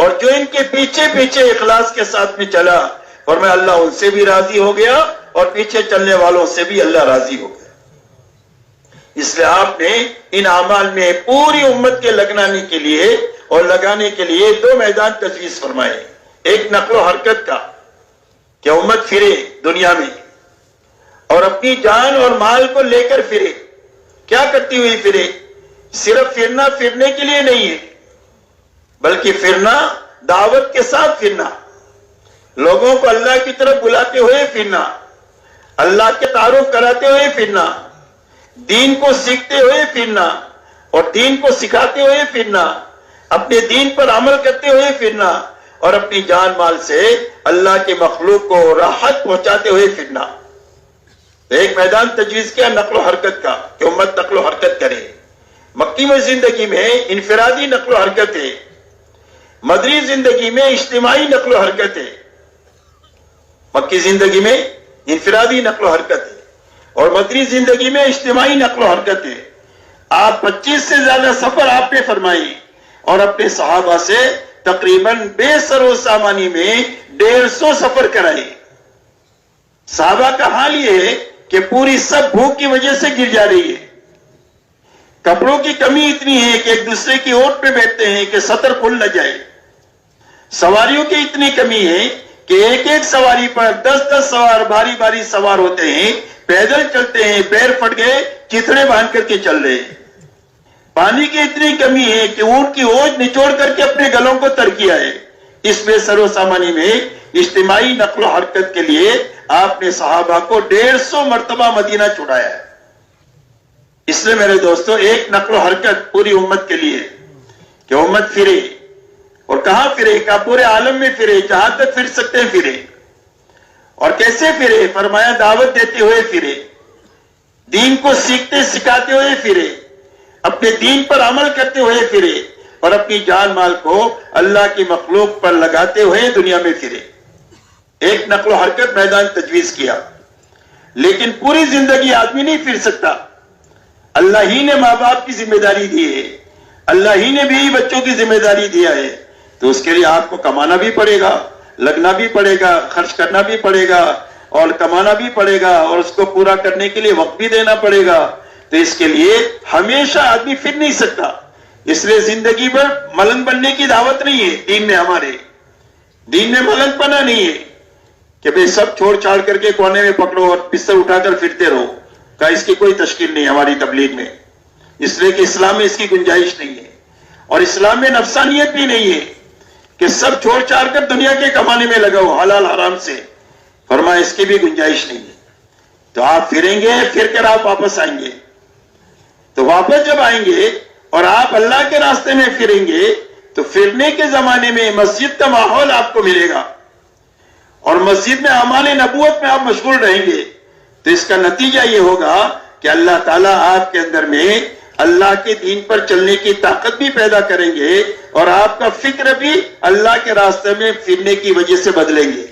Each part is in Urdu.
اور جو ان کے پیچھے پیچھے اخلاص کے ساتھ میں چلا، فرمایا اللہ ان سے بھی راضی ہو گیا اور پیچھے چلنے والوں سے بھی اللہ راضی ہو گیا۔ اس لیے آپ نے ان اعمال میں پوری امت کے لگانے کے لیے اور لگانے کے لیے دو میدان تجویز فرمائے۔ ایک نقل و حرکت کا کہ امت پھرے دنیا میں اور اپنی جان اور مال کو لے کر پھرے۔ کیا کرتی ہوئی پھرے؟ صرف پھرنا پھرنے کے لیے نہیں ہے، بلکہ پھرنا دعوت کے ساتھ پھرنا، لوگوں کو اللہ کی طرف بلاتے ہوئے پھرنا، اللہ کے تعارف کراتے ہوئے پھرنا، دین کو سیکھتے ہوئے پھرنا اور دین کو سکھاتے ہوئے پھرنا، اپنے دین پر عمل کرتے ہوئے پھرنا اور اپنی جان مال سے اللہ کے مخلوق کو راحت پہنچاتے ہوئے پھرنا۔ ایک میدان تجویز کیا نقل و حرکت کا کہ امت نقل و حرکت کرے۔ مکی میں زندگی میں انفرادی نقل و حرکت ہے، مدری زندگی میں اجتماعی نقل و حرکت ہے۔ مکی زندگی میں انفرادی نقل و حرکت ہے اور مدری زندگی میں اجتماعی نقل و حرکت ہے۔ آپ 25 سے زیادہ سفر آپ نے فرمائی اور اپنے صحابہ سے تقریباً بے سر و سامانی میں 150 سفر کرائے۔ صحابہ کا حال یہ ہے کہ پوری سب بھوک کی وجہ سے گر جا رہی ہے، کپڑوں کی کمی اتنی ہے کہ ایک دوسرے کی اوٹ پہ بیٹھتے ہیں کہ سطر کھل نہ جائے، سواریوں کی اتنی کمی ہے کہ ایک ایک سواری پر 10 سوار باری باری سوار ہوتے ہیں، پیدل چلتے ہیں، پیر پھٹ گئے چتڑے باندھ کر کے چل رہے ہیں۔ پانی کی اتنی کمی ہے کہ اونٹ کی اوج نچوڑ کر کے اپنے گلوں کو تر کیا ہے۔ اس میں سر و سامانی میں اجتماعی نقل و حرکت کے لیے آپ نے صحابہ کو 150 مرتبہ مدینہ چھڑایا ہے۔ اس لیے میرے دوستو ایک نقل و حرکت پوری امت کے لیے کہ امت پھرے، اور کہاں پھرے؟ کہ پورے عالم میں پھرے، جہاں تک پھر سکتے ہیں پھرے۔ اور کیسے پھرے؟ فرمایا دعوت دیتے ہوئے پھرے، دین کو سیکھتے سکھاتے ہوئے پھرے، اپنے دین پر عمل کرتے ہوئے پھرے اور اپنی جان مال کو اللہ کی مخلوق پر لگاتے ہوئے دنیا میں پھرے۔ ایک نقل و حرکت میدان تجویز کیا، لیکن پوری زندگی آدمی نہیں پھر سکتا۔ اللہ ہی نے ماں باپ کی ذمہ داری دی ہے، اللہ ہی نے بیوی بچوں کی ذمہ داری دیا ہے، تو اس کے لیے آپ کو کمانا بھی پڑے گا، لگنا بھی پڑے گا، خرچ کرنا بھی پڑے گا اور کمانا بھی پڑے گا اور اس کو پورا کرنے کے لیے وقت بھی دینا پڑے گا۔ تو اس کے لیے ہمیشہ آدمی پھر نہیں سکتا۔ اس لیے زندگی پر ملنگ بننے کی دعوت نہیں ہے دین میں، ہمارے دین میں ملنگ پنا نہیں ہے کہ بھئی سب چھوڑ چھاڑ کر کے کونے میں پکڑو اور بستر اٹھا کر پھرتے رہو، کہ اس کی کوئی تشکیل نہیں ہماری تبلیغ میں، اس لیے کہ اسلام میں اس کی گنجائش نہیں ہے، اور اسلام میں نفسانیت بھی نہیں ہے کہ سب چھوڑ چھاڑ کر دنیا کے کمانے میں لگاؤ حلال حرام سے، فرمایا اس کی بھی گنجائش نہیں ہے۔ تو آپ پھریں گے، پھر کر آپ واپس آئیں گے، تو واپس جب آئیں گے اور آپ اللہ کے راستے میں پھریں گے تو پھرنے کے زمانے میں مسجد کا ماحول آپ کو ملے گا اور مسجد میں اعمال نبوت میں آپ مشغول رہیں گے، تو اس کا نتیجہ یہ ہوگا کہ اللہ تعالیٰ آپ کے اندر میں اللہ کے دین پر چلنے کی طاقت بھی پیدا کریں گے اور آپ کا فکر بھی اللہ کے راستے میں پھرنے کی وجہ سے بدلیں گے۔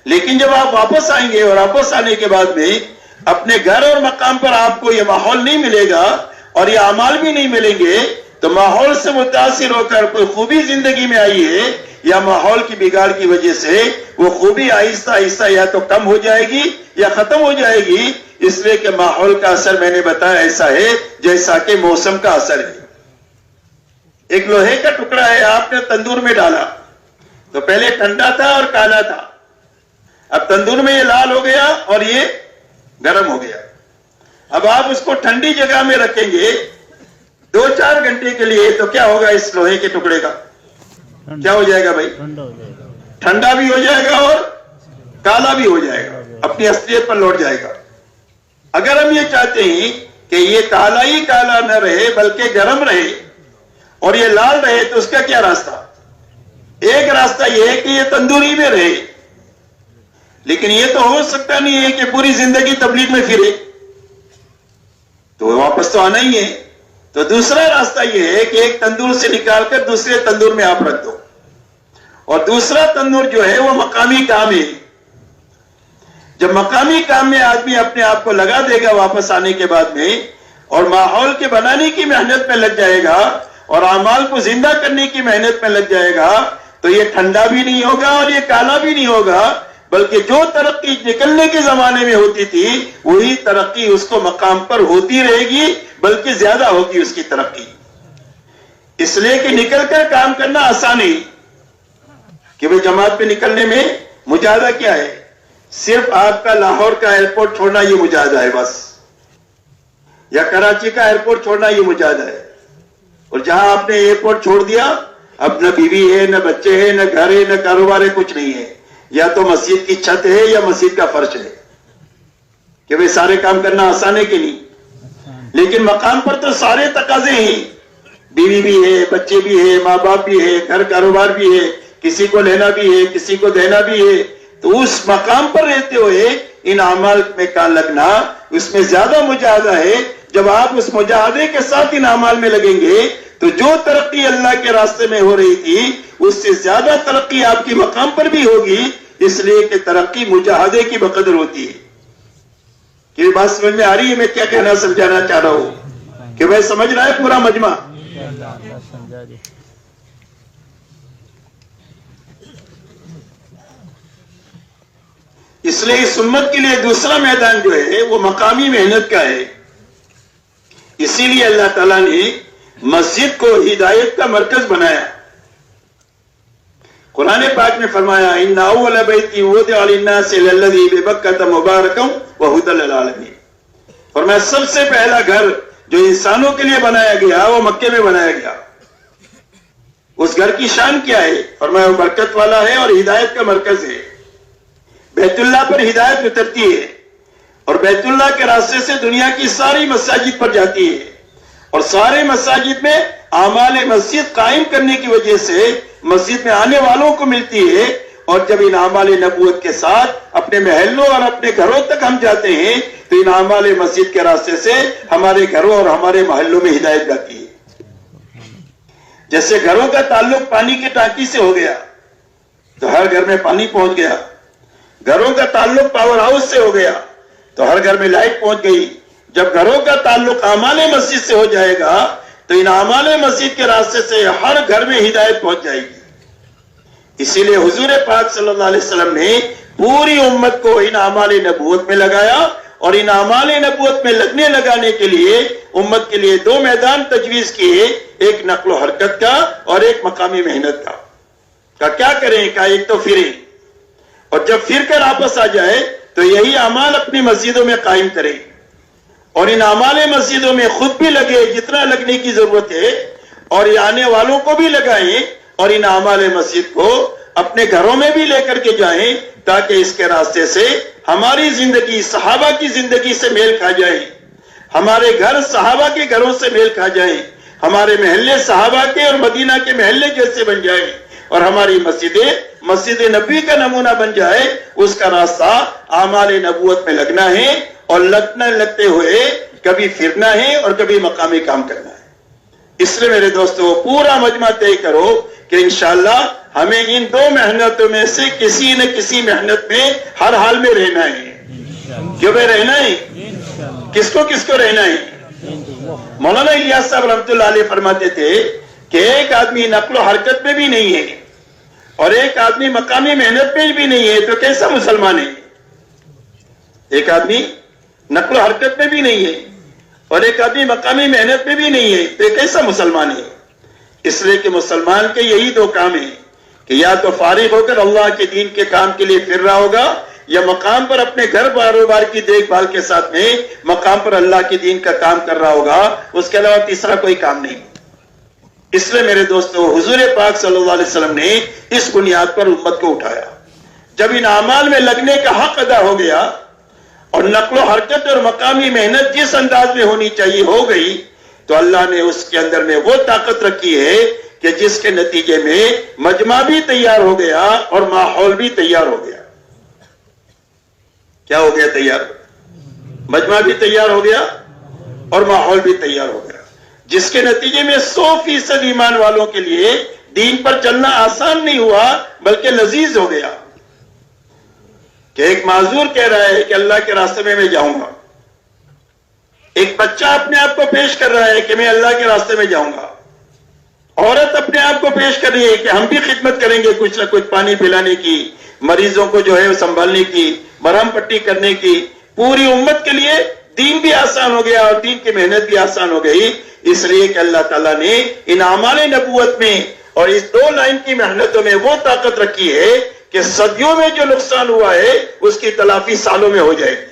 لیکن جب آپ واپس آئیں گے اور واپس آنے کے بعد میں اپنے گھر اور مقام پر آپ کو یہ ماحول نہیں ملے گا اور یہ اعمال بھی نہیں ملیں گے، تو ماحول سے متاثر ہو کر کوئی خوبی زندگی میں آئی ہے یا ماحول کی بگاڑ کی وجہ سے وہ خوبی آہستہ آہستہ یا تو کم ہو جائے گی یا ختم ہو جائے گی، اس لیے کہ ماحول کا اثر میں نے بتایا ایسا ہے جیسا کہ موسم کا اثر ہے۔ ایک لوہے کا ٹکڑا ہے، آپ نے تندور میں ڈالا تو پہلے ٹھنڈا تھا اور کالا تھا، اب تندور میں یہ لال ہو گیا اور یہ گرم ہو گیا۔ اب آپ اس کو ٹھنڈی جگہ میں رکھیں گے 2-4 گھنٹے کے لیے تو کیا ہوگا؟ اس لوہے کے ٹکڑے کا کیا ہو جائے گا بھائی؟ ٹھنڈا بھی ہو جائے گا اور کالا بھی ہو جائے گا، اپنی اصلیت پر لوٹ جائے گا۔ اگر ہم یہ چاہتے ہیں کہ یہ کالا ہی کالا نہ رہے بلکہ گرم رہے اور یہ لال رہے تو اس کا کیا راستہ؟ ایک راستہ یہ ہے کہ یہ تندوری میں رہے، لیکن یہ تو ہو سکتا نہیں ہے کہ پوری زندگی تبلیغ میں پھرے، تو واپس تو آنا ہی ہے۔ تو دوسرا راستہ یہ ہے کہ ایک تندور سے نکال کر دوسرے تندور میں آپ رکھ دو، اور دوسرا تندور جو ہے وہ مقامی کام ہے۔ جب مقامی کام میں آدمی اپنے آپ کو لگا دے گا واپس آنے کے بعد میں اور ماحول کے بنانے کی محنت میں لگ جائے گا اور اعمال کو زندہ کرنے کی محنت میں لگ جائے گا تو یہ ٹھنڈا بھی نہیں ہوگا اور یہ کالا بھی نہیں ہوگا، بلکہ جو ترقی نکلنے کے زمانے میں ہوتی تھی وہی ترقی اس کو مقام پر ہوتی رہے گی، بلکہ زیادہ ہوگی اس کی ترقی. اس لیے کہ نکل کر کام کرنا آسان نہیں کہ وہ جماعت پہ نکلنے میں مجاہدہ کیا ہے؟ صرف آپ کا لاہور کا ایئرپورٹ چھوڑنا یہ مجاہدہ ہے بس، یا کراچی کا ایئرپورٹ چھوڑنا یہ مجاہدہ ہے. اور جہاں آپ نے ایئرپورٹ چھوڑ دیا اب نہ بیوی ہے، نہ بچے ہیں، نہ گھر ہے، نہ کاروبار ہے، کچھ نہیں ہے. یا تو مسجد کی چھت ہے یا مسجد کا فرش ہے. کہ بھئی سارے کام کرنا آسان ہے کہ نہیں؟ لیکن مقام پر تو سارے تقاضے ہیں، بیوی بھی ہے، بچے بھی ہے، ماں باپ بھی ہے، گھر کاروبار بھی ہے، کسی کو لینا بھی ہے، کسی کو دینا بھی ہے. تو اس مقام پر رہتے ہوئے ان اعمال میں کا لگنا اس میں زیادہ مجاہدہ ہے. جب آپ اس مجاہدے کے ساتھ ان اعمال میں لگیں گے تو جو ترقی اللہ کے راستے میں ہو رہی تھی اس سے زیادہ ترقی آپ کی مقام پر بھی ہوگی. اس لیے کہ ترقی مجاہدے کی بقدر ہوتی ہے. کہ بات سمجھ میں آ رہی ہے میں کیا کہنا سمجھانا چاہ رہا ہوں؟ کہ بھائی سمجھ رہا ہے پورا مجمع؟ اس لیے اس امت کے لیے دوسرا میدان جو ہے وہ مقامی محنت کا ہے. اسی لیے اللہ تعالیٰ نے مسجد کو ہدایت کا مرکز بنایا. قرآن پاک میں فرمایا ان اول بیت وضع للناس للذی ببکۃ مبارکا وہدی للعالمین. فرمایا سب سے پہلا گھر جو انسانوں کے لیے بنایا گیا وہ مکے میں بنایا گیا. اس گھر کی شان کیا ہے؟ فرمایا وہ برکت والا ہے اور ہدایت کا مرکز ہے. بیت اللہ پر ہدایت اترتی ہے اور بیت اللہ کے راستے سے دنیا کی ساری مساجد پر جاتی ہے. اور سارے مساجد میں اعمال مسجد قائم کرنے کی وجہ سے مسجد میں آنے والوں کو ملتی ہے. اور جب ان اعمال نبوت کے ساتھ اپنے محلوں اور اپنے گھروں تک ہم جاتے ہیں تو ان اعمال مسجد کے راستے سے ہمارے گھروں اور ہمارے محلوں میں ہدایت جاتی ہے. جیسے گھروں کا تعلق پانی کی ٹانکی سے ہو گیا تو ہر گھر میں پانی پہنچ گیا. گھروں کا تعلق پاور ہاؤس سے ہو گیا تو ہر گھر میں لائٹ پہنچ گئی. جب گھروں کا تعلق اعمال مسجد سے ہو جائے گا تو ان اعمال مسجد کے راستے سے ہر گھر میں ہدایت پہنچ جائے گی. اسی لیے حضور پاک صلی اللہ علیہ وسلم نے پوری امت کو ان اعمال نبوت میں لگایا. اور ان اعمال نبوت میں لگنے لگانے کے لیے امت کے لیے دو میدان تجویز کیے، ایک نقل و حرکت کا اور ایک مقامی محنت کا. کیا کریں؟ کہ ایک تو پھریں اور جب پھر کر واپس آ جائے تو یہی اعمال اپنی مسجدوں میں قائم کریں اور ان اعمال مسجدوں میں خود بھی لگے جتنا لگنے کی ضرورت ہے اور یہ آنے والوں کو بھی لگائیں اور ان اعمال مسجد کو اپنے گھروں میں بھی لے کر کے جائیں تاکہ اس کے راستے سے ہماری زندگی صحابہ کی زندگی سے میل کھا جائے، ہمارے گھر صحابہ کے گھروں سے میل کھا جائیں، ہمارے محلے صحابہ کے اور مدینہ کے محلے جیسے بن جائیں اور ہماری مسجدیں مسجد نبی کا نمونہ بن جائے. اس کا راستہ اعمال نبوت میں لگنا ہے اور لگتے ہوئے کبھی پھرنا ہے اور کبھی مقامی کام کرنا ہے. اس لیے میرے دوستو پورا مجمع طے کرو کہ انشاءاللہ ہمیں ان دو محنتوں میں سے کسی نہ کسی محنت میں ہر حال میں رہنا ہے. کیوں بھائی رہنا ہے؟ کس کو رہنا ہے؟ مولانا الیاس صاحب رحمۃ اللہ علیہ فرماتے تھے کہ ایک آدمی نقل و حرکت میں بھی نہیں ہے اور ایک آدمی مقامی محنت میں بھی نہیں ہے تو کیسا مسلمان ہے؟ ایک آدمی نقل و حرکت میں بھی نہیں ہے اور ایک آدمی مقامی محنت میں بھی نہیں ہے تو کیسا مسلمان ہے؟ اس لیے کہ مسلمان کے یہی دو کام ہیں کہ یا تو فارغ ہو کر اللہ کے دین کے کام کے لیے پھر رہا ہوگا یا مقام پر اپنے گھر کاروبار کی دیکھ بھال کے ساتھ میں مقام پر اللہ کے دین کا کام کر رہا ہوگا. اس کے علاوہ تیسرا کوئی کام نہیں. اس لیے میرے دوستو حضور پاک صلی اللہ علیہ وسلم نے اس بنیاد پر امت کو اٹھایا. جب ان اعمال میں لگنے کا حق ادا ہو گیا اور نقل و حرکت اور مقامی محنت جس انداز میں ہونی چاہیے ہو گئی تو اللہ نے اس کے اندر میں وہ طاقت رکھی ہے کہ جس کے نتیجے میں مجمع بھی تیار ہو گیا اور ماحول بھی تیار ہو گیا. کیا ہو گیا؟ تیار. مجمع بھی تیار ہو گیا اور ماحول بھی تیار ہو گیا جس کے نتیجے میں 100% ایمان والوں کے لیے دین پر چلنا آسان نہیں ہوا بلکہ لذیذ ہو گیا. کہ ایک معذور کہہ رہا ہے کہ اللہ کے راستے میں جاؤں گا، ایک بچہ اپنے آپ کو پیش کر رہا ہے کہ میں اللہ کے راستے میں جاؤں گا، عورت اپنے آپ کو پیش کر رہی ہے کہ ہم بھی خدمت کریں گے، کچھ نہ کچھ پانی پلانے کی، مریضوں کو جو ہے سنبھالنے کی، مرہم پٹی کرنے کی، پوری امت کے لیے دین بھی آسان ہو گیا اور دین کی محنت بھی آسان ہو گئی، اس لیے کہ اللہ تعالیٰ نے ان اعمال نبوت میں اور اس 2 لائن کی محنتوں میں وہ طاقت رکھی ہے کہ صدیوں میں جو نقصان ہوا ہے اس کی تلافی سالوں میں ہو جائے گی۔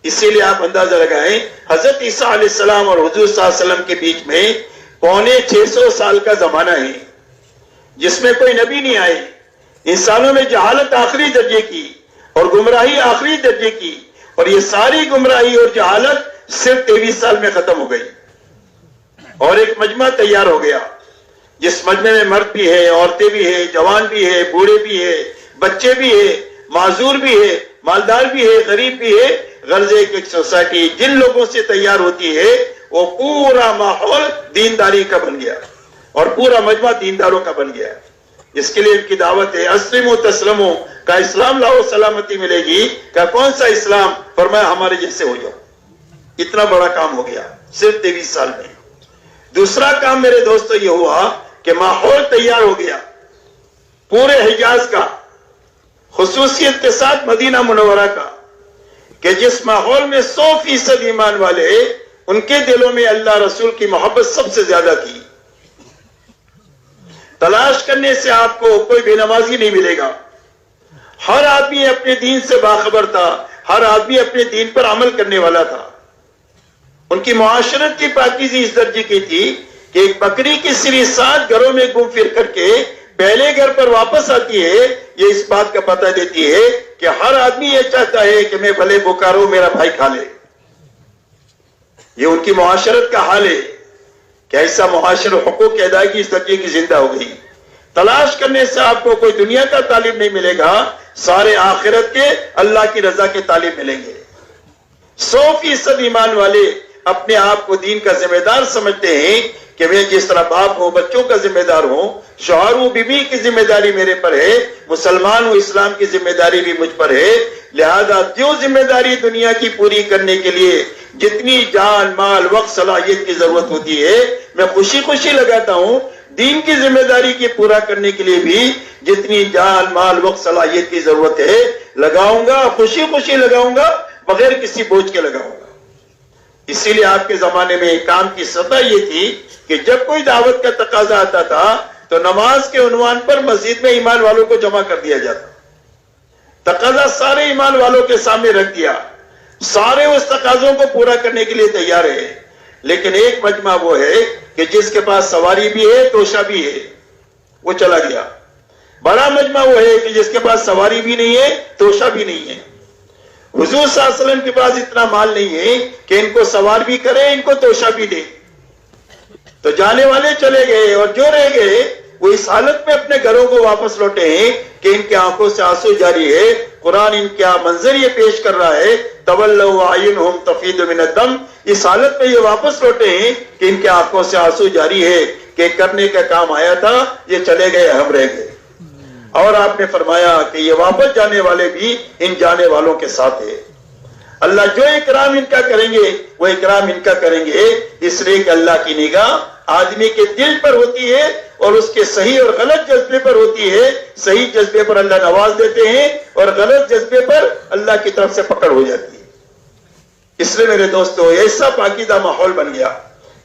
اسی لیے آپ اندازہ لگائیں، حضرت عیسیٰ علیہ السلام اور حضور صلی اللہ علیہ وسلم کے بیچ میں 650 سال کا زمانہ ہے جس میں کوئی نبی نہیں آئے، انسانوں میں جہالت آخری درجے کی اور گمراہی آخری درجے کی، اور یہ ساری گمراہی اور جہالت صرف 23 سال میں ختم ہو گئی اور ایک مجمع تیار ہو گیا جس مجمع میں مرد بھی ہے، عورتیں بھی ہے، جوان بھی ہے، بوڑھے بھی ہے، بچے بھی ہے، معذور بھی ہے، مالدار بھی ہے، غریب بھی ہے، غرض ایک سوسائٹی جن لوگوں سے تیار ہوتی ہے وہ پورا ماحول دینداری کا بن گیا اور پورا مجمع دینداروں کا بن گیا۔ اس کے لیے ان کی دعوت ہے اسلموا تسلموا، کا اسلام لاؤ سلامتی ملے گی، کا کون سا اسلام؟ فرمایا ہمارے جیسے ہو جاؤ۔ اتنا بڑا کام ہو گیا صرف 23 سال میں۔ دوسرا کام میرے دوستو یہ ہوا کہ ماحول تیار ہو گیا پورے حجاز کا، خصوصیت کے ساتھ مدینہ منورہ کا، کہ جس ماحول میں 100% ایمان والے، ان کے دلوں میں اللہ رسول کی محبت سب سے زیادہ تھی۔ تلاش کرنے سے آپ کو کوئی بے نمازی نہیں ملے گا، ہر آدمی اپنے دین سے باخبر تھا، ہر آدمی اپنے دین پر عمل کرنے والا تھا۔ ان کی معاشرت کی پاکیزی اس درجے کی تھی کہ ایک بکری کی سری 7 گھروں میں گھوم پھر کر کے پہلے گھر پر واپس آتی ہے، یہ اس بات کا پتہ دیتی ہے کہ ہر آدمی یہ چاہتا ہے کہ میں بھلے بھوکا رہوں، میرا بھائی کھا لے۔ یہ ان کی معاشرت کا حال ہے کہ ایسا معاشر حقوق کی ادائیگی اس درجے کی زندہ ہو گئی۔ تلاش کرنے سے آپ کو کوئی دنیا کا طالب نہیں ملے گا، سارے آخرت کے اللہ کی رضا کے طالب ملیں گے۔ 100% ایمان والے اپنے آپ کو دین کا ذمہ دار سمجھتے ہیں کہ میں جس طرح باپ ہوں، بچوں کا ذمہ دار ہوں، شوہر ہوں، بیوی کی ذمہ داری میرے پر ہے، مسلمان ہوں، اسلام کی ذمہ داری بھی مجھ پر ہے، لہذا جو ذمہ داری دنیا کی پوری کرنے کے لیے جتنی جان، مال، وقت، صلاحیت کی ضرورت ہوتی ہے میں خوشی خوشی لگاتا ہوں، دین کی ذمہ داری کے پورا کرنے کے لیے بھی جتنی جان، مال، وقت، صلاحیت کی ضرورت ہے لگاؤں گا، خوشی خوشی لگاؤں گا، بغیر کسی بوجھ کے لگاؤں گا۔ اسی لیے آپ کے زمانے میں کام کی سطح یہ تھی کہ جب کوئی دعوت کا تقاضا آتا تھا تو نماز کے عنوان پر مسجد میں ایمان والوں کو جمع کر دیا جاتا، تقاضا سارے ایمان والوں کے سامنے رکھ دیا، سارے اس تقاضوں کو پورا کرنے کے لیے تیار ہے، لیکن ایک مجمع وہ ہے کہ جس کے پاس سواری بھی ہے، توشہ بھی ہے، وہ چلا گیا۔ بڑا مجمع وہ ہے کہ جس کے پاس سواری بھی نہیں ہے، توشہ بھی نہیں ہے۔ حضور صلی اللہ علیہ وسلم کے پاس اتنا مال نہیں ہے کہ ان کو سوار بھی کرے، ان کو توشہ بھی دے، تو جانے والے چلے گئے اور جو رہ گئے وہ اس حالت میں اپنے گھروں کو واپس لوٹے ہیں کہ ان کی آنکھوں سے آنسو جاری ہے۔ قرآن ان کا منظر یہ پیش کر رہا ہے، تولوا وَأَعْيُنُهُمْ تَفِيضُ مِنَ الدَّمْ، اس حالت میں یہ واپس لوٹے ہیں کہ ان کی آنکھوں سے آنسو جاری ہے کہ کرنے کا کام آیا تھا، یہ چلے گئے، ہم رہ گئے۔ اور آپ نے فرمایا کہ یہ واپس جانے والے بھی ان جانے والوں کے ساتھ ہے۔ اللہ جو اکرام ان کا کریں گے وہ اکرام ان کا کریں گے، اس لیے کہ اللہ کی نگاہ آدمی کے دل پر ہوتی ہے اور اس کے صحیح اور غلط جذبے پر ہوتی ہے۔ صحیح جذبے پر اللہ نواز دیتے ہیں اور غلط جذبے پر اللہ کی طرف سے پکڑ ہو جاتی ہے۔ اس لیے میرے دوستو ایسا پاکیزہ ماحول بن گیا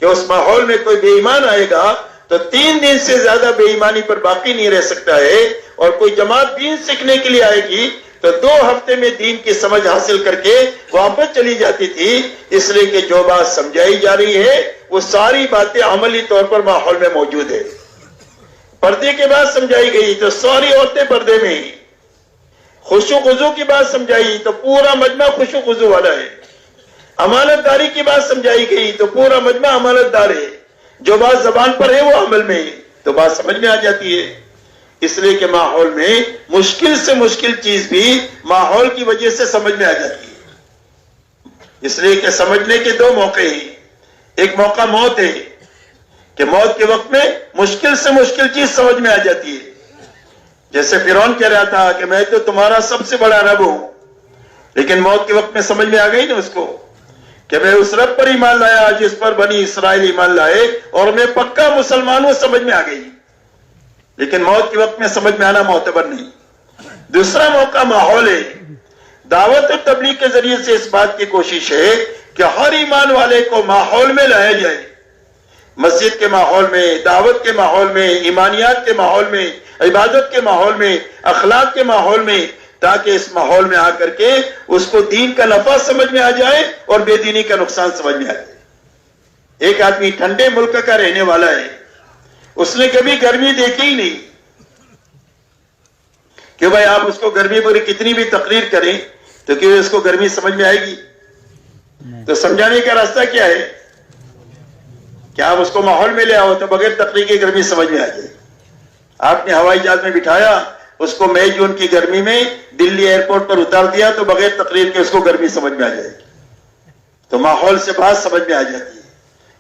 کہ اس ماحول میں کوئی بے ایمان آئے گا تو 3 دن سے زیادہ بے ایمانی پر باقی نہیں رہ سکتا ہے، اور کوئی جماعت دین سیکھنے کے لیے آئے گی تو 2 ہفتے میں دین کی سمجھ حاصل کر کے واپس چلی جاتی تھی، اس لیے کہ جو بات سمجھائی جا رہی ہے وہ ساری باتیں عملی طور پر ماحول میں موجود ہے۔ پردے کی بات سمجھائی گئی تو ساری عورتیں پردے میں ہیں، خشوع خضوع کی بات سمجھائی تو پورا مجمع خشوع خضوع والا ہے، امانت داری کی بات سمجھائی گئی تو پورا مجمع امانت دار ہے، جو بات زبان پر ہے وہ عمل میں ہے، تو بات سمجھ میں آ جاتی ہے۔ اس لیے کہ ماحول میں مشکل سے مشکل چیز بھی ماحول کی وجہ سے سمجھ میں آ جاتی ہے۔ اس لیے کہ سمجھنے کے 2 موقع ہیں، ایک موقع موت ہے کہ موت کے وقت میں مشکل سے مشکل چیز سمجھ میں آ جاتی ہے، جیسے فرعون کہہ رہا تھا کہ میں تو تمہارا سب سے بڑا رب ہوں، لیکن موت کے وقت میں سمجھ میں آ گئی نا اس کو کہ میں اس رب پر ایمان لایا جس پر بنی اسرائیل ایمان لائے اور میں پکا مسلمان ہوں، سمجھ میں آ گئی، لیکن موت کے وقت میں سمجھ میں آنا معتبر نہیں۔ دوسرا موقع ماحول ہے۔ دعوت اور تبلیغ کے ذریعے سے اس بات کی کوشش ہے کہ ہر ایمان والے کو ماحول میں لایا جائے، مسجد کے ماحول میں، دعوت کے ماحول میں، ایمانیات کے ماحول میں، عبادت کے ماحول میں، اخلاق کے ماحول میں، تاکہ اس ماحول میں آ کر کے اس کو دین کا نفع سمجھ میں آ جائے اور بے دینی کا نقصان سمجھ میں آ جائے۔ ایک آدمی ٹھنڈے ملک کا رہنے والا ہے، اس نے کبھی گرمی دیکھی ہی نہیں کہ بھائی آپ اس کو گرمی پر کتنی بھی تقریر کریں تو کہ اس کو گرمی سمجھ میں آئے گی؟ تو سمجھانے کا راستہ کیا ہے کہ آپ اس کو ماحول میں لے آؤ تو بغیر تقریر کی گرمی سمجھ میں آ جائے۔ آپ نے ہوائی جہاز میں بٹھایا، اس کو مئی جون کی گرمی میں دلی ایئرپورٹ پر اتار دیا تو بغیر تقریر کے اس کو گرمی سمجھ میں آ جائے گی، تو ماحول سے بات سمجھ میں آ جاتی ہے۔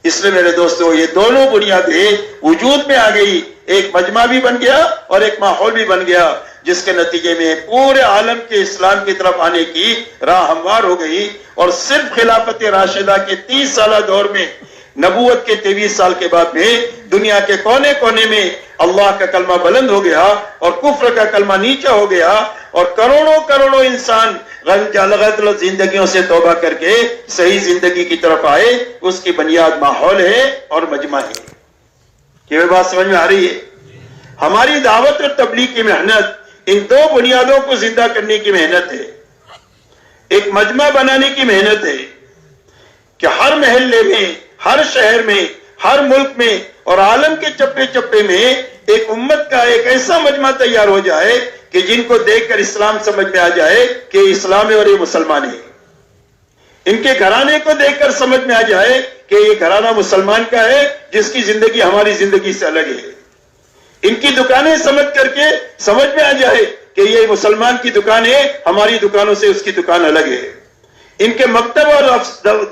اس لیے میرے دوستو یہ دونوں بنیادیں وجود میں آ گئی، ایک مجمع بھی بن گیا اور ایک ماحول بھی بن گیا، جس کے نتیجے میں پورے عالم کے اسلام کی طرف آنے کی راہ ہموار ہو گئی۔ اور صرف خلافت راشدہ کے 30 سالہ دور میں، نبوت کے 23 سال کے بعد میں دنیا کے کونے کونے میں اللہ کا کلمہ بلند ہو گیا اور کفر کا کلمہ نیچا ہو گیا، اور کروڑوں کروڑوں انسان غلط زندگیوں سے توبہ کر کے صحیح زندگی کی طرف آئے۔ اس کی بنیاد ماحول ہے اور مجمع ہے۔ یہ بات سمجھ میں آ رہی ہے؟ ہماری دعوت اور تبلیغ کی محنت ان دو بنیادوں کو زندہ کرنے کی محنت ہے۔ ایک مجمع بنانے کی محنت ہے کہ ہر محلے میں، ہر شہر میں، ہر ملک میں اور عالم کے چپے چپے میں ایک امت کا ایک ایسا مجمع تیار ہو جائے کہ جن کو دیکھ کر اسلام سمجھ میں آ جائے کہ اسلام ہے اور یہ مسلمان ہے۔ ان کے گھرانے کو دیکھ کر سمجھ میں آ جائے کہ یہ گھرانہ مسلمان کا ہے جس کی زندگی ہماری زندگی سے الگ ہے۔ ان کی دکانیں سمجھ کر کے سمجھ میں آ جائے کہ یہ مسلمان کی دکان ہے، ہماری دکانوں سے اس کی دکان الگ ہے۔ ان کے مکتب اور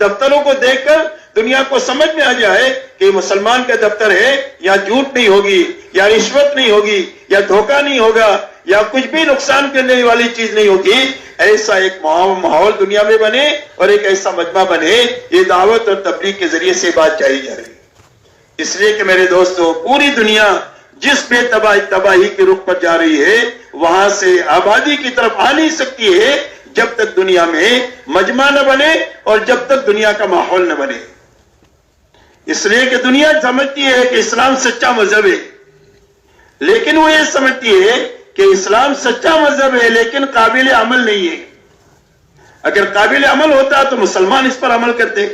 دفتروں کو دیکھ کر دنیا کو سمجھ میں آ جائے کہ یہ مسلمان کا دفتر ہے، یا جھوٹ نہیں ہوگی، یا رشوت نہیں ہوگی، یا دھوکہ نہیں ہوگا، یا کچھ بھی نقصان کرنے والی چیز نہیں ہوگی۔ ایسا ایک ماحول دنیا میں بنے اور ایک ایسا مجمع بنے۔ یہ دعوت اور تبلیغ کے ذریعے سے بات چاہی جا رہی ہے۔ اس لیے کہ میرے دوستو، پوری دنیا جس بے تباہی کے رخ پر جا رہی ہے، وہاں سے آبادی کی طرف آ نہیں سکتی ہے جب تک دنیا میں مجمع نہ بنے اور جب تک دنیا کا ماحول نہ بنے۔ اس لیے کہ دنیا سمجھتی ہے کہ اسلام سچا مذہب ہے، لیکن وہ یہ سمجھتی ہے کہ اسلام سچا مذہب ہے لیکن قابل عمل نہیں ہے۔ اگر قابل عمل ہوتا تو مسلمان اس پر عمل کرتے۔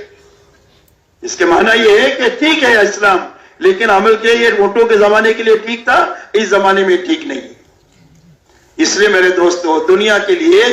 اس کے معنی یہ ہے کہ ٹھیک ہے اسلام، لیکن عمل کے یہ ووٹوں کے زمانے کے لیے ٹھیک تھا، اس زمانے میں ٹھیک نہیں۔ اس لیے میرے دوستو، دنیا کے لیے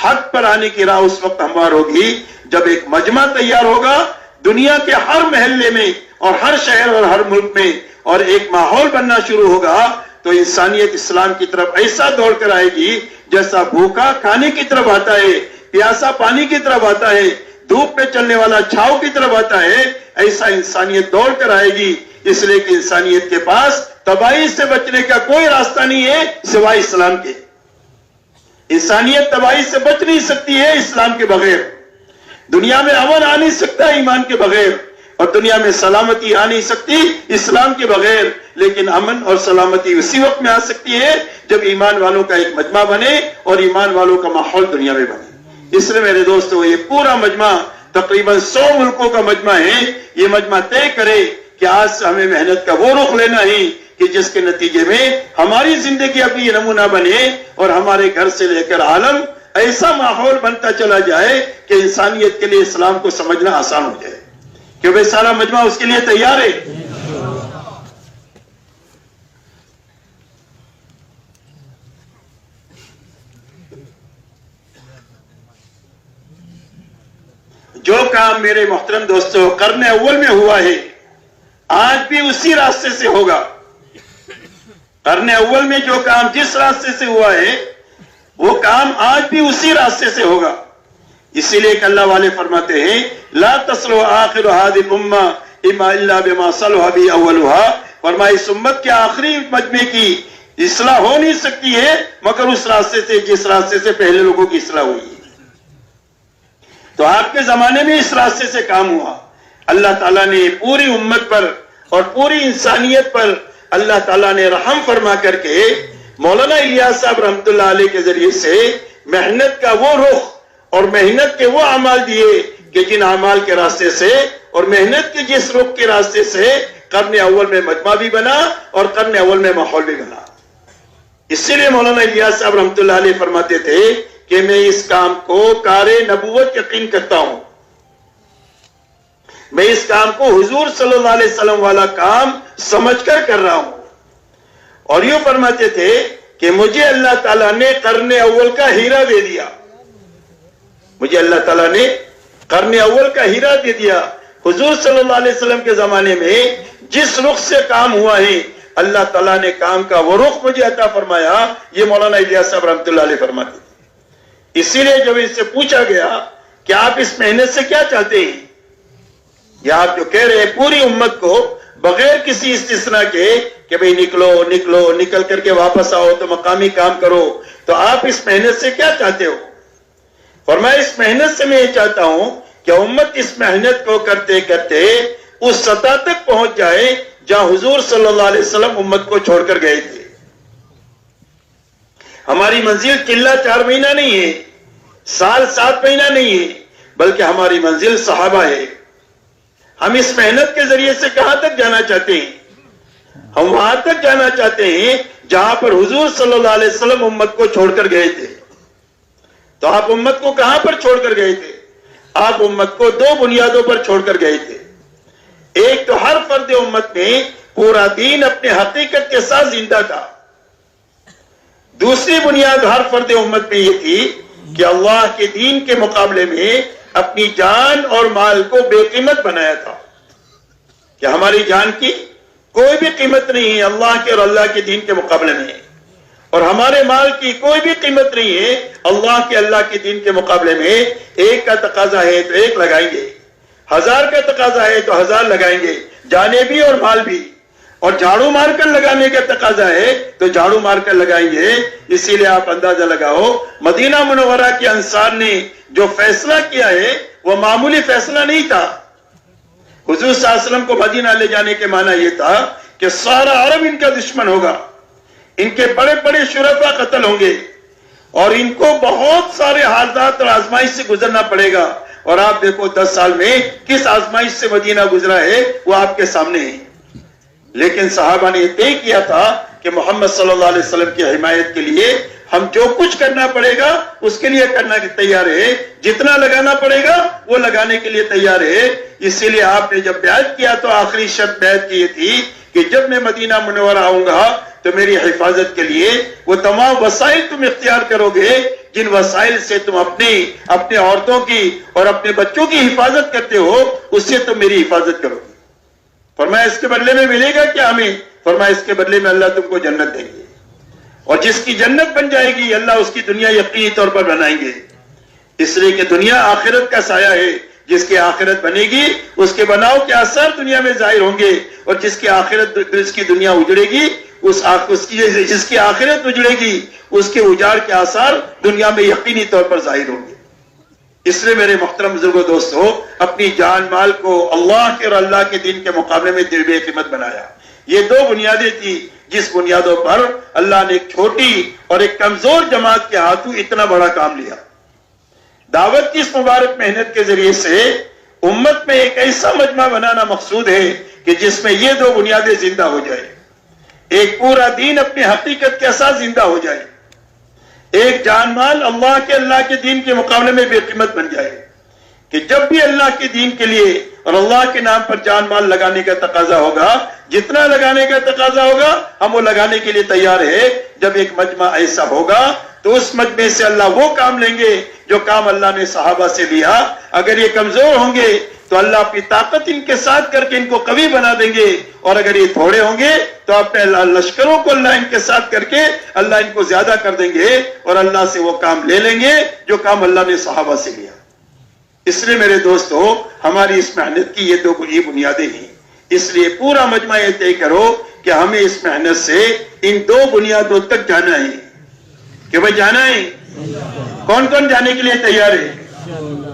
حق پر آنے کی راہ اس وقت ہموار ہوگی جب ایک مجمع تیار ہوگا دنیا کے ہر محلے میں اور ہر شہر اور ہر ملک میں، اور ایک ماحول بننا شروع ہوگا تو انسانیت اسلام کی طرف ایسا دوڑ کر آئے گی جیسا بھوکا کھانے کی طرف آتا ہے، پیاسا پانی کی طرف آتا ہے، دھوپ پہ چلنے والا چھاؤ کی طرف آتا ہے، ایسا انسانیت دوڑ کر آئے گی۔ اس لیے کہ انسانیت کے پاس تباہی سے بچنے کا کوئی راستہ نہیں ہے سوائے اسلام کے۔ انسانیت تباہی سے بچ نہیں سکتی ہے اسلام کے بغیر۔ دنیا میں امن آ نہیں سکتا ایمان کے بغیر، اور دنیا میں سلامتی آ نہیں سکتی اسلام کے بغیر۔ لیکن امن اور سلامتی اسی وقت میں آ سکتی ہے جب ایمان والوں کا ایک مجمع بنے اور ایمان والوں کا ماحول دنیا میں بنے۔ اس لیے میرے دوستو، یہ پورا مجمع تقریباً 100 ملکوں کا مجمع ہے۔ یہ مجمع طے کرے کہ آج سے ہمیں محنت کا وہ رخ لینا ہے کہ جس کے نتیجے میں ہماری زندگی ابھی یہ نمونہ بنے اور ہمارے گھر سے لے کر عالم ایسا ماحول بنتا چلا جائے کہ انسانیت کے لیے اسلام کو سمجھنا آسان ہو جائے۔ کہ بھئی سارا مجمع اس کے لیے تیار ہے۔ جو کام میرے محترم دوستو قرن اول میں ہوا ہے، آج بھی اسی راستے سے ہوگا۔ قرن اول میں جو کام جس راستے سے ہوا ہے، وہ کام آج بھی اسی راستے سے ہوگا۔ اسی لیے کہ اللہ والے فرماتے ہیں لا تصلح آخر هذه الامه اما الا بما صلح به اولها، فرمایا اس امت کے آخری مجمع کی اصلاح ہو نہیں سکتی ہے مگر اس راستے سے جس راستے سے پہلے لوگوں کی اصلاح ہوئی ہے۔ تو آپ کے زمانے میں اس راستے سے کام ہوا. اللہ تعالیٰ نے پوری امت پر اور پوری انسانیت پر اللہ تعالیٰ نے رحم فرما کر کے مولانا الیاس صاحب رحمۃ اللہ علیہ کے ذریعے سے محنت کا وہ رخ اور محنت کے وہ اعمال دیے کہ جن اعمال کے راستے سے اور محنت کے جس رخ کے راستے سے قرن اول میں مجمع بھی بنا اور قرن اول میں ماحول بھی بنا. اسی لیے مولانا الیاس صاحب رحمۃ اللہ علیہ فرماتے تھے کہ میں اس کام کو کار نبوت یقین کرتا ہوں, میں اس کام کو حضور صلی اللہ علیہ وسلم والا کام سمجھ کر کر رہا ہوں. اور یوں فرماتے تھے کہ مجھے اللہ تعالیٰ نے قرن اول کا ہیرا دے دیا, مجھے اللہ تعالیٰ نے قرن اول کا ہیرا دے دیا. حضور صلی اللہ علیہ وسلم کے زمانے میں جس رخ سے کام ہوا ہے اللہ تعالیٰ نے کام کا وہ رخ مجھے عطا فرمایا. یہ مولانا الیاس صاحب رحمۃ اللہ علیہ فرماتے تھے. اسی لیے جب ان سے پوچھا گیا کہ آپ اس محنت سے کیا چاہتے ہیں, یا آپ جو کہہ رہے ہیں پوری امت کو بغیر کسی استثناء کے کہ بھئی نکلو نکلو, نکل کر کے واپس آؤ تو مقامی کام کرو, تو آپ اس محنت سے کیا چاہتے ہو؟ فرمایا اس محنت سے میں یہ چاہتا ہوں کہ امت اس محنت کو کرتے کرتے اس سطح تک پہنچ جائے جہاں حضور صلی اللہ علیہ وسلم امت کو چھوڑ کر گئے تھے. ہماری منزل قلعہ 4 مہینہ نہیں ہے, سال 7 مہینہ نہیں ہے, بلکہ ہماری منزل صحابہ ہے. ہم اس محنت کے ذریعے سے کہاں تک جانا چاہتے ہیں؟ ہم وہاں تک جانا چاہتے ہیں جہاں پر حضور صلی اللہ علیہ وسلم امت کو چھوڑ کر گئے تھے. تو آپ امت کو کہاں پر چھوڑ کر گئے تھے؟ آپ امت کو 2 بنیادوں پر چھوڑ کر گئے تھے. ایک تو ہر فرد امت میں پورا دین اپنے حقیقت کے ساتھ زندہ تھا. دوسری بنیاد ہر فرد امت میں یہ تھی کہ اللہ کے دین کے مقابلے میں اپنی جان اور مال کو بے قیمت بنایا تھا, کہ ہماری جان کی کوئی بھی قیمت نہیں ہے اللہ کے اور اللہ کے دین کے مقابلے میں, اور ہمارے مال کی کوئی بھی قیمت نہیں ہے اللہ کے دین کے مقابلے میں. ایک کا تقاضا ہے تو ایک لگائیں گے, 1000 کا تقاضا ہے تو 1000 لگائیں گے, جانے بھی اور مال بھی. اور جھاڑو مار کر لگانے کا تقاضا ہے تو جھاڑو مار کر لگائیں گے. اسی لیے آپ اندازہ لگاؤ مدینہ منورہ کے انصار نے جو فیصلہ کیا ہے وہ معمولی فیصلہ نہیں تھا. حضور صلی اللہ علیہ وسلم کو مدینہ لے جانے کے معنی یہ تھا کہ سارا عرب ان کا دشمن ہوگا, ان کے بڑے بڑے شرفا قتل ہوں گے, اور ان کو بہت سارے حالات اور آزمائش سے گزرنا پڑے گا. اور آپ دیکھو 10 سال میں کس آزمائش سے مدینہ گزرا ہے وہ آپ کے سامنے ہے. لیکن صحابہ نے یہ طے کیا تھا کہ محمد صلی اللہ علیہ وسلم کی حمایت کے لیے ہم جو کچھ کرنا پڑے گا اس کے لیے کرنا تیار ہے, جتنا لگانا پڑے گا وہ لگانے کے لیے تیار ہے. اسی لیے آپ نے جب بیعت کیا تو آخری شرط بیعت کی یہ تھی کہ جب میں مدینہ منورہ آؤں گا تو میری حفاظت کے لیے وہ تمام وسائل تم اختیار کرو گے جن وسائل سے تم اپنے عورتوں کی اور اپنے بچوں کی حفاظت کرتے ہو, اس سے تم میری حفاظت کرو گے. فرمایا اس کے بدلے میں ملے گا کیا ہمیں؟ فرمایا اس کے بدلے میں اللہ تم کو جنت دیں گے, اور جس کی جنت بن جائے گی اللہ اس کی دنیا یقینی طور پر بنائیں گے. اس لیے کہ دنیا آخرت کا سایہ ہے, جس کی آخرت بنے گی اس کے بناؤ کے اثر دنیا میں ظاہر ہوں گے, اور جس کی دنیا اجڑے گی جس کی آخرت اجڑے گی اس کے اجاڑ کے آثار دنیا میں یقینی طور پر ظاہر ہوں گے. اس لیے میرے محترم بزرگوں دوستو, اپنی جان مال کو اللہ کے اور اللہ کے دین کے مقابلے میں بے قیمت بنایا. یہ 2 بنیادیں تھی جس بنیادوں پر اللہ نے ایک چھوٹی اور ایک کمزور جماعت کے ہاتھوں اتنا بڑا کام لیا. دعوت کی اس مبارک محنت کے ذریعے سے امت میں ایک ایسا مجمع بنانا مقصود ہے کہ جس میں یہ 2 بنیادیں زندہ ہو جائے. ایک پورا دین اپنی حقیقت کے ساتھ زندہ ہو جائے, ایک جان مال اللہ کے دین کے مقابلے میں بے قیمت بن جائے, کہ جب بھی اللہ کے دین کے لیے اور اللہ کے نام پر جان مال لگانے کا تقاضا ہوگا, جتنا لگانے کا تقاضا ہوگا ہم وہ لگانے کے لیے تیار ہے. جب ایک مجمع ایسا ہوگا تو اس مجمع سے اللہ وہ کام لیں گے جو کام اللہ نے صحابہ سے لیا. اگر یہ کمزور ہوں گے تو اللہ اپنی طاقت ان کے ساتھ کر کے ان کو قوی بنا دیں گے, اور اگر یہ تھوڑے ہوں گے تو اپنے لشکروں کو اللہ ان کے ساتھ کر کے اللہ ان کو زیادہ کر دیں گے, اور اللہ سے وہ کام لے لیں گے جو کام اللہ نے صحابہ سے لیا. اس لیے میرے دوستو ہماری اس محنت کی یہ 2 بنیادیں ہیں. اس لیے پورا مجمع یہ طے کرو کہ ہمیں اس محنت سے ان 2 بنیادوں تک جانا ہے. کہ بھائی جانا ہے, کون کون جانے کے لیے تیار ہے؟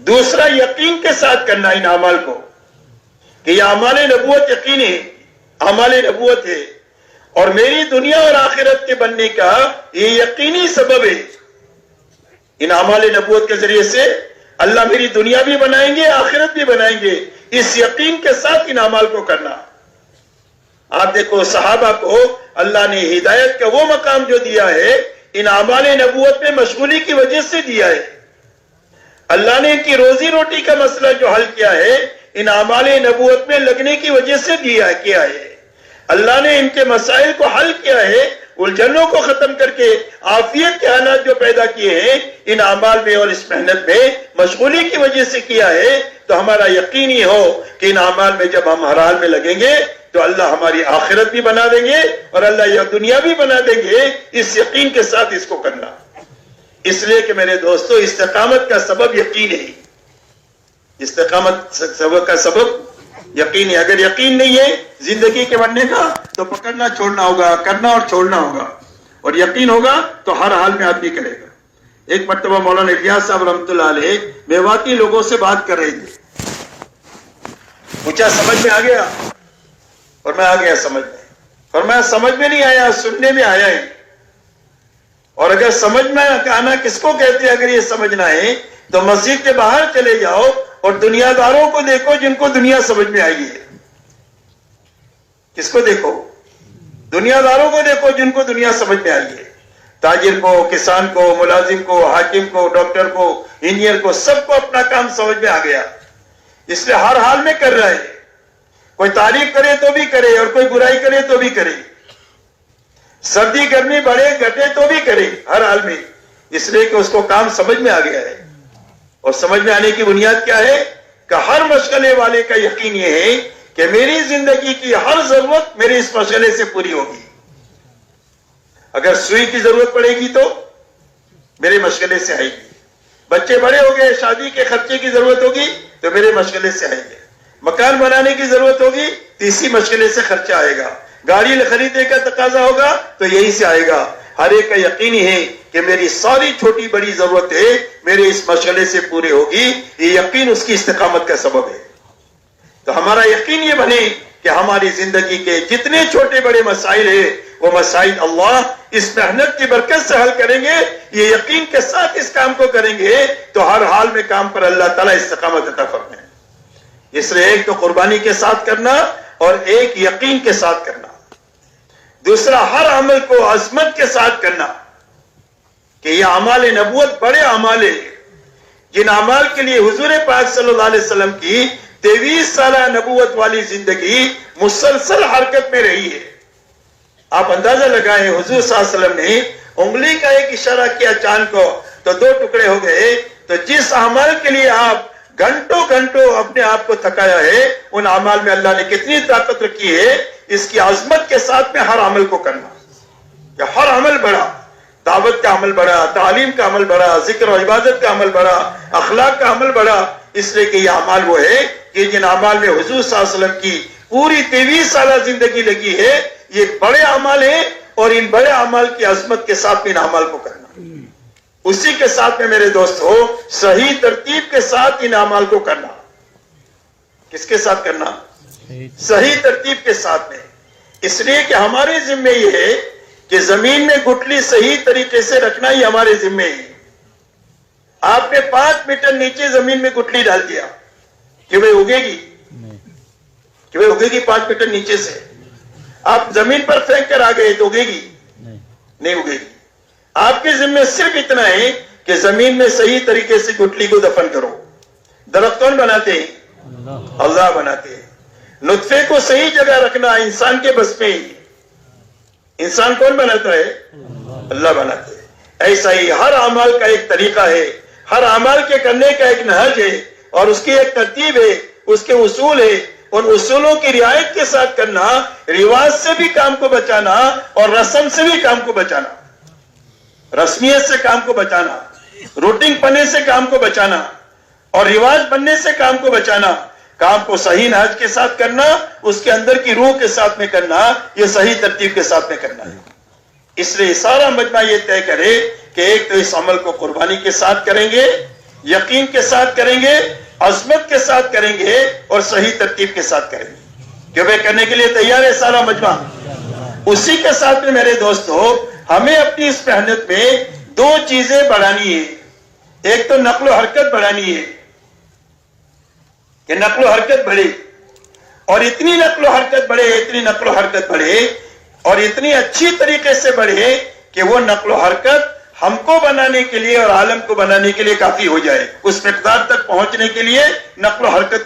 دوسرا یقین کے ساتھ کرنا ان اعمال کو کہ یہ اعمال نبوت یقین ہے، اعمال نبوت ہے، اور میری دنیا اور آخرت کے بننے کا یہ یقینی سبب ہے۔ ان اعمال نبوت کے ذریعے سے اللہ میری دنیا بھی بنائیں گے، آخرت بھی بنائیں گے، اس یقین کے ساتھ ان اعمال کو کرنا۔ آپ دیکھو صحابہ کو اللہ نے ہدایت کا وہ مقام جو دیا ہے ان اعمال نبوت میں مشغولی کی وجہ سے دیا ہے۔ اللہ نے ان کی روزی روٹی کا مسئلہ جو حل کیا ہے ان اعمال نبوت میں لگنے کی وجہ سے کیا ہے۔ اللہ نے ان کے مسائل کو حل کیا ہے، الجھنوں کو ختم کر کے عافیت کے حالات جو پیدا کیے ہیں ان اعمال میں اور اس محنت میں مشغولی کی وجہ سے کیا ہے۔ تو ہمارا یقین یہ ہو کہ ان اعمال میں جب ہم ہر حال میں لگیں گے تو اللہ ہماری آخرت بھی بنا دیں گے اور اللہ یہ دنیا بھی بنا دیں گے، اس یقین کے ساتھ اس کو کرنا۔ اس لیے کہ میرے دوستو استقامت کا سبب یقین ہے، استقامت کا سبب یقین ہے۔ اگر یقین نہیں ہے زندگی کے بننے کا تو پکڑنا چھوڑنا ہوگا، کرنا اور چھوڑنا ہوگا، اور یقین ہوگا تو ہر حال میں آدمی کرے گا۔ ایک مرتبہ مولانا الیاس صاحب رحمۃ اللہ علیہ میواتی لوگوں سے بات کر رہے تھے، پوچھا سمجھ میں آ گیا؟ اور میں آ گیا سمجھ میں، فرمایا سمجھ میں نہیں آیا، سننے میں آیا ہے، اور اگر سمجھ میں آنا کس کو کہتے ہیں؟ اگر یہ سمجھنا ہے تو مسجد کے باہر چلے جاؤ اور دنیا داروں کو دیکھو جن کو دنیا سمجھ میں آئی ہے۔ کس کو دیکھو؟ دنیا داروں کو دیکھو جن کو دنیا سمجھ میں آئی ہے، تاجر کو، کسان کو، ملازم کو، حاکم کو، ڈاکٹر کو، انجینئر کو، سب کو اپنا کام سمجھ میں آ گیا، اس لیے ہر حال میں کر رہا ہے۔ کوئی تعریف کرے تو بھی کرے اور کوئی برائی کرے تو بھی کرے، سردی گرمی بڑھے گھٹے تو بھی کرے، ہر حال میں، اس لیے کہ اس کو کام سمجھ میں آ گیا ہے۔ اور سمجھ میں آنے کی بنیاد کیا ہے کہ ہر مشغلے والے کا یقین یہ ہے کہ میری زندگی کی ہر ضرورت میرے اس مشغلے سے پوری ہوگی۔ اگر سوئی کی ضرورت پڑے گی تو میرے مشغلے سے آئے گی، بچے بڑے ہو گئے شادی کے خرچے کی ضرورت ہوگی تو میرے مشغلے سے آئے گے، مکان بنانے کی ضرورت ہوگی تو اسی مشغلے سے خرچہ آئے گا، گاڑی خریدنے کا تقاضا ہوگا تو یہی سے آئے گا۔ ہر ایک کا یقینی ہے کہ میری ساری چھوٹی بڑی ضرورتیں میرے اس مشغلے سے پوری ہوگی، یہ یقین اس کی استقامت کا سبب ہے۔ تو ہمارا یقین یہ بنے کہ ہماری زندگی کے جتنے چھوٹے بڑے مسائل ہیں وہ مسائل اللہ اس محنت کی برکت سے حل کریں گے، یہ یقین کے ساتھ اس کام کو کریں گے تو ہر حال میں کام پر اللہ تعالیٰ استقامت عطا فرمائے۔ اس لیے ایک تو قربانی کے ساتھ کرنا اور ایک یقین کے ساتھ کرنا، دوسرا ہر عمل کو عظمت کے ساتھ کرنا کہ یہ اعمال نبوت بڑے اعمال ہیں، جن اعمال کے لیے حضور پاک صلی اللہ علیہ وسلم کی 23 سالہ نبوت والی زندگی مسلسل حرکت میں رہی ہے۔ آپ اندازہ لگائیں حضور صلی اللہ علیہ وسلم نے انگلی کا ایک اشارہ کیا چاند کو تو 2 ٹکڑے ہو گئے، تو جس اعمال کے لیے آپ گھنٹوں گھنٹوں اپنے آپ کو تھکایا ہے ان اعمال میں اللہ نے کتنی طاقت رکھی ہے، اس کی عظمت کے ساتھ میں ہر عمل کو کرنا، کہ ہر عمل بڑا، دعوت کا عمل بڑا، تعلیم کا عمل بڑا، ذکر و عبادت کا عمل بڑا، اخلاق کا عمل بڑا، اس لیے کہ یہ اعمال وہ ہے کہ جن اعمال میں حضور صلی اللہ علیہ وسلم کی پوری 23 سالہ زندگی لگی ہے، یہ بڑے اعمال ہیں، اور ان بڑے اعمال کی عظمت کے ساتھ ان اعمال کو کرنا، اسی کے ساتھ میں میرے دوستو صحیح ترتیب کے ساتھ ان اعمال کو کرنا۔ کس کے ساتھ کرنا؟ صحیح ترتیب کے ساتھ میں، اس لیے کہ ہمارے ذمہ یہ ہے کہ زمین میں گٹلی صحیح طریقے سے رکھنا ہی ہمارے ذمہ ہے۔ آپ نے 5 میٹر نیچے زمین میں گٹلی ڈال دیا کہ وہ اگے گی؟ کہ وہ اگے گی 5 میٹر نیچے سے؟ آپ زمین پر پھینک کر آ گئے تو اگے گی؟ نہیں اگے گی۔ آپ کے ذمہ صرف اتنا ہے کہ زمین میں صحیح طریقے سے گٹلی کو دفن کرو۔ درخت کون بناتے ہیں؟ اللہ بناتے ہیں۔ نطفے کو صحیح جگہ رکھنا انسان کے بس میں ہی، انسان کون بناتا ہے؟ اللہ بناتے ہیں۔ ایسا ہی ہر اعمال کا ایک طریقہ ہے، ہر اعمال کے کرنے کا ایک نہج ہے، اور اس کی ایک ترتیب ہے، اس کے اصول ہے، اور اصولوں کی رعایت کے ساتھ کرنا، رواج سے بھی کام کو بچانا اور رسم سے بھی کام کو بچانا، رسمیت سے کام کو بچانا، روٹین پنے سے کام کو بچانا، اور رواج بننے سے کام کو بچانا، کام کو صحیح نہج کے ساتھ کرنا، اس کے اندر کی روح کے ساتھ میں کرنا، یہ صحیح ترتیب کے ساتھ میں کرنا ہے۔ اس لیے سارا مجمع یہ طے کرے کہ ایک تو اس عمل کو قربانی کے ساتھ کریں گے، یقین کے ساتھ کریں گے، عظمت کے ساتھ کریں گے اور صحیح ترتیب کے ساتھ کریں گے کہ وہ کرنے کے لیے تیار ہے سارا مجمع۔ اسی کے ساتھ میں میرے دوستو ہمیں اپنی اس محنت میں دو چیزیں بڑھانی ہے۔ ایک تو نقل و حرکت بڑھانی ہے کہ نقل و حرکت بڑھے، اور اتنی نقل و حرکت بڑھے، اتنی نقل و حرکت بڑھے اور اتنی اچھی طریقے سے بڑھے کہ وہ نقل و حرکت ہم کو بنانے کے لیے اور عالم کو بنانے کے لیے کافی ہو جائے۔ اس مقدار تک پہنچنے کے لیے نقل و حرکت کو